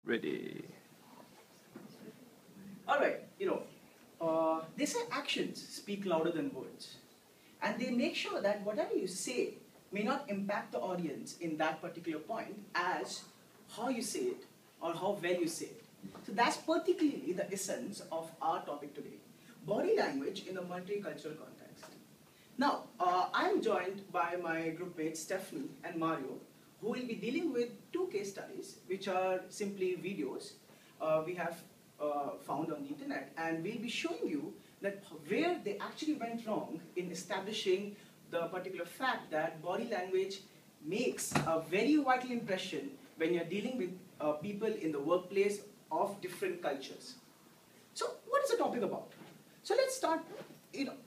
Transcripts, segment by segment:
Ready. Alright, they say actions speak louder than words. And they make sure that whatever you say may not impact the audience in that particular point as how you say it or how well you say it. So that's particularly the essence of our topic today, body language in a multicultural context. Now, I'm joined by my group mates Stephanie and Mario, who will be dealing with two case studies, which are simply videos we have found on the internet, and we'll be showing you that where they actually went wrong in establishing the particular fact that body language makes a very vital impression when you're dealing with people in the workplace of different cultures. So what is the topic about? So let's start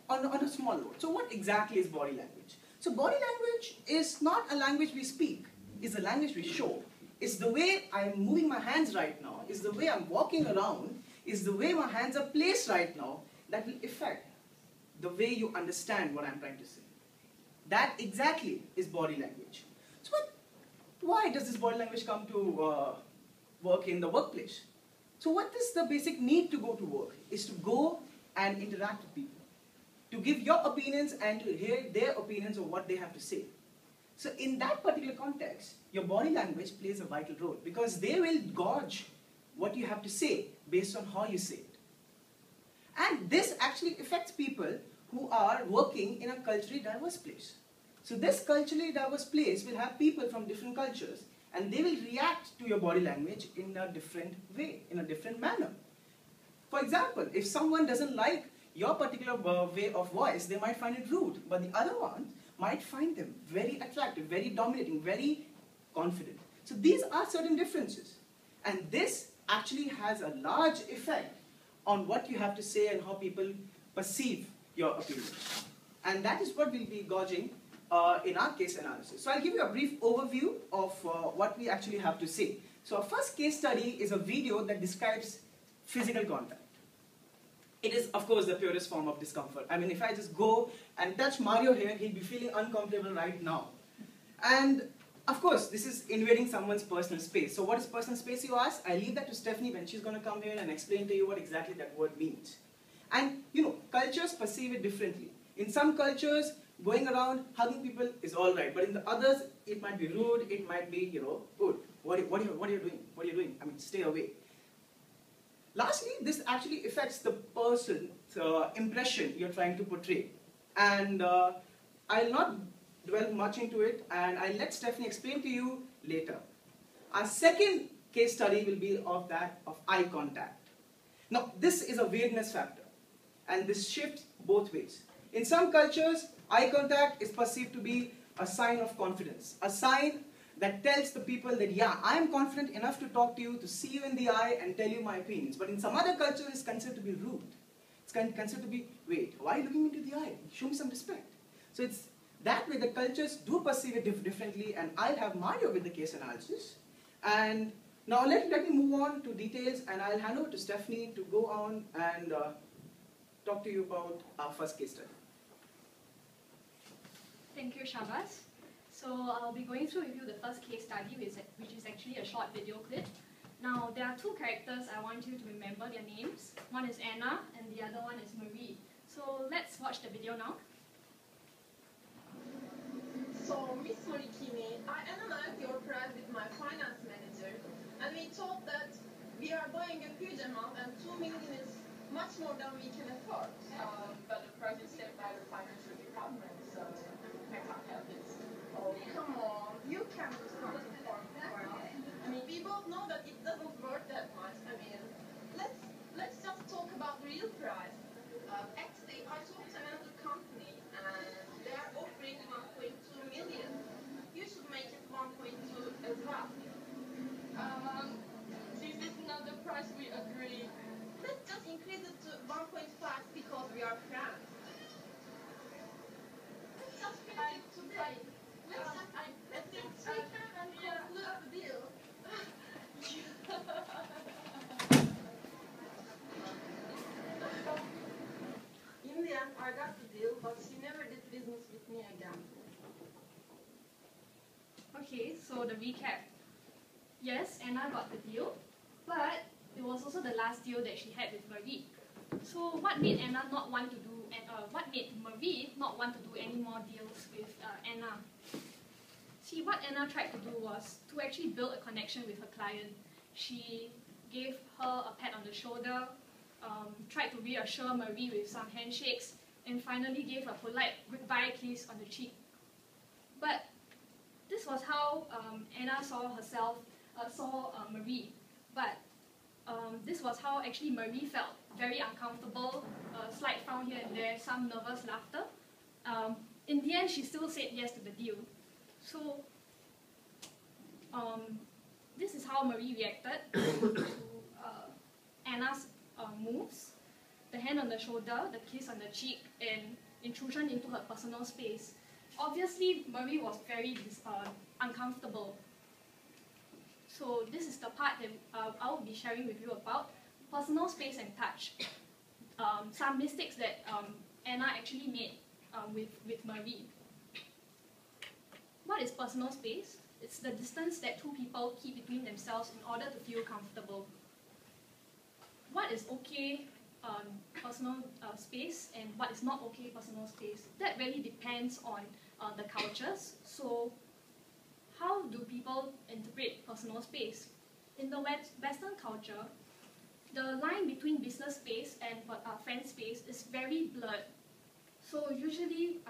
on a small note. So what exactly is body language? So body language is not a language we speak, it's a language we show. It's the way I'm moving my hands right now, it's the way I'm walking around, it's the way my hands are placed right now that will affect the way you understand what I'm trying to say. That exactly is body language. So why does this body language come to work in the workplace? So what is the basic need to go to work? Is to go and interact with people, to give your opinions and to hear their opinions of what they have to say. So in that particular context, your body language plays a vital role because they will gauge what you have to say based on how you say it. And this actually affects people who are working in a culturally diverse place. So this culturally diverse place will have people from different cultures, and they will react to your body language in a different way, in a different manner. For example, if someone doesn't like your particular way of voice, they might find it rude, but the other one might find them very attractive, very dominating, very confident. So these are certain differences. And this actually has a large effect on what you have to say and how people perceive your opinion. And that is what we'll be gauging in our case analysis. So I'll give you a brief overview of what we actually have to say. So our first case study is a video that describes physical contact. It is, of course, the purest form of discomfort. I mean, if I just go and touch Mario here, he'll be feeling uncomfortable right now. And, of course, this is invading someone's personal space. So what is personal space, you ask? I leave that to Stephanie when she's going to come here and explain to you what exactly that word means. And, cultures perceive it differently. In some cultures, going around hugging people is all right. But in the others, it might be rude, it might be, good. What are you doing? What are you doing? I mean, stay away. Lastly, this actually affects the person's impression you're trying to portray. And I'll not dwell much into it, and I'll let Stephanie explain to you later. Our second case study will be of that of eye contact. Now, this is a weirdness factor, and this shifts both ways. In some cultures, eye contact is perceived to be a sign of confidence, a sign that tells the people that, yeah, I am confident enough to talk to you, to see you in the eye and tell you my opinions. But in some other cultures, it's considered to be rude. It's considered to be, wait, why are you looking me into the eye? Show me some respect. So it's that way the cultures do perceive it differently, and I'll have Mario with the case analysis. And now let me move on to details, and I'll hand over to Stephanie to go on and talk to you about our first case study. Thank you, Shabazz. So I'll be going through with you the first case study, which is actually a short video clip. Now, there are two characters I want you to remember their names. One is Anna, and the other one is Marie. So let's watch the video now. So, Miss Morikini, I analyzed your price with my finance manager, and we thought that we are buying a huge amount, and 2 million is much more than we can afford. But the price is set by the financial department, so I can't help it. Oh, come on, you can do something for us. I mean, we both know that it doesn't worth that much. I mean, let's just talk about the real price. Actually, I talked to another company, and they are offering 1.2 million. You should make it 1.2 as well. This is not the price we agreed. Let's just increase it to 1.5 because we are friends. Let's just finish it today. Let's get cheaper and conclude the deal. In the end, I got the deal, but she never did business with me again. Okay, so the recap. Yes, Anna got the deal, also the last deal that she had with Marie. So what made Anna not want to do, what made Marie not want to do any more deals with Anna? See, what Anna tried to do was to actually build a connection with her client. She gave her a pat on the shoulder, tried to reassure Marie with some handshakes, and finally gave a polite goodbye kiss on the cheek. But this was how Anna saw herself, saw Marie. But this was how actually Marie felt very uncomfortable, a slight frown here and there, some nervous laughter. In the end, she still said yes to the deal. So this is how Marie reacted to Anna's moves: the hand on the shoulder, the kiss on the cheek, and intrusion into her personal space. Obviously, Marie was very uncomfortable. So this is the part that I will be sharing with you about personal space and touch. Some mistakes that Anna actually made with Marie. What is personal space? It's the distance that two people keep between themselves in order to feel comfortable. What is okay personal space and what is not okay personal space? That really depends on the cultures. So how do people interpret personal space? In the Western culture, the line between business space and friend space is very blurred. So usually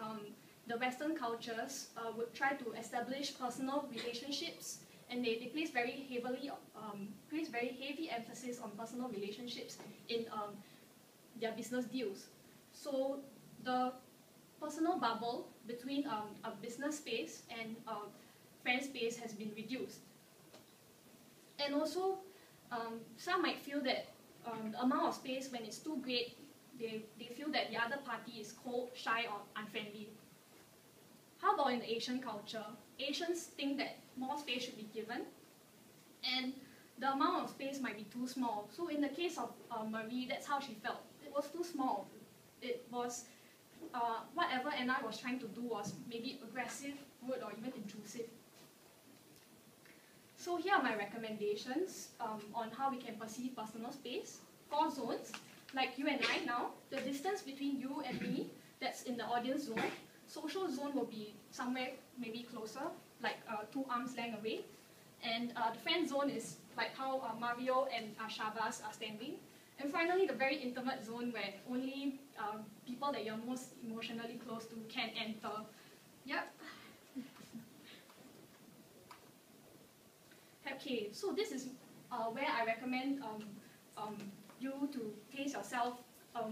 the Western cultures would try to establish personal relationships, and they place very heavy emphasis on personal relationships in their business deals. So the personal bubble between a business space and a friend space has been reduced. And also, some might feel that the amount of space, when it's too great, they feel that the other party is cold, shy, or unfriendly. How about in the Asian culture? Asians think that more space should be given, and the amount of space might be too small. So in the case of Marie, that's how she felt. It was too small. It was, whatever Anna was trying to do was maybe aggressive, rude, or even intrusive. So here are my recommendations on how we can perceive personal space. 4 zones, like you and I now. The distance between you and me, that's in the audience zone. Social zone will be somewhere maybe closer, like 2 arms length away. And the friend zone is like how Mario and Shabazz are standing. And finally, the very intimate zone where only people that you're most emotionally close to can enter. Yep. Okay, so this is where I recommend you to place yourself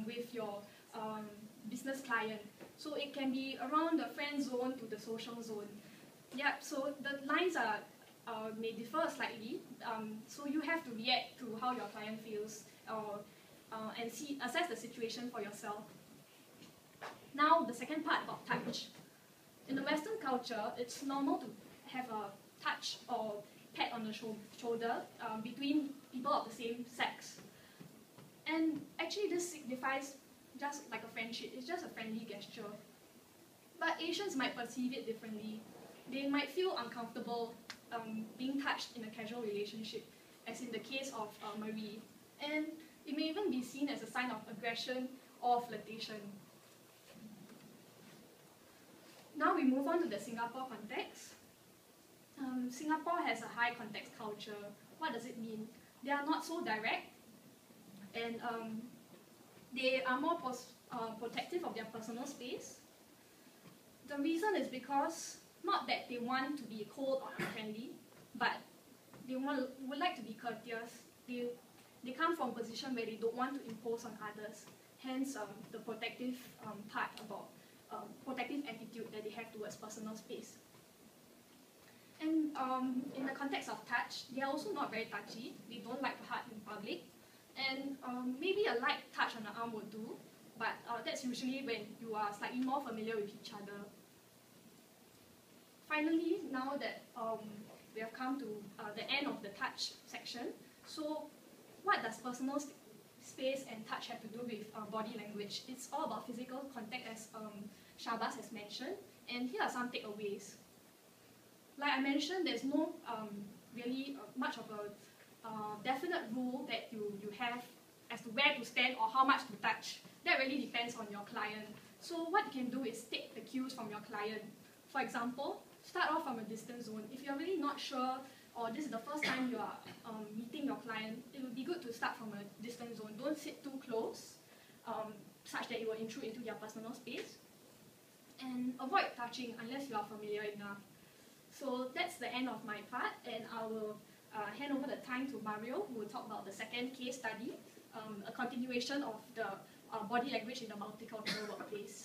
with your business client. So it can be around the friend zone to the social zone. Yep, so the lines are may differ slightly. So you have to react to how your client feels and assess the situation for yourself. Now, the second part about touch. In the Western culture, it's normal to have a touch or pat on the shoulder between people of the same sex. And actually this signifies just like a friendship. It's just a friendly gesture. But Asians might perceive it differently. They might feel uncomfortable being touched in a casual relationship, as in the case of Marie. And it may even be seen as a sign of aggression or flirtation. Now we move on to the Singapore context. Singapore has a high context culture. What does it mean? They are not so direct, and they are more protective of their personal space. The reason is because, not that they want to be cold or unfriendly, but they would like to be courteous. They come from a position where they don't want to impose on others. Hence, the protective part about protective attitude that they have towards personal space. And in the context of touch, they are also not very touchy. They don't like to hug in public. And maybe a light touch on the arm would do, but that's usually when you are slightly more familiar with each other. Finally, now that we have come to the end of the touch section, so what does personal space and touch have to do with body language? It's all about physical contact, as Shabazz has mentioned, and here are some takeaways. Like I mentioned, there's no really much of a definite rule that you you have as to where to stand or how much to touch. That really depends on your client. So what you can do is take the cues from your client. For example, start off from a distance zone. If you're really not sure or this is the first time you are meeting your client, it would be good to start from a distance zone. Don't sit too close, such that it will intrude into their personal space. And avoid touching unless you are familiar enough. So that's the end of my part, and I will hand over the time to Mario, who will talk about the second case study, a continuation of the body language in the multicultural workplace.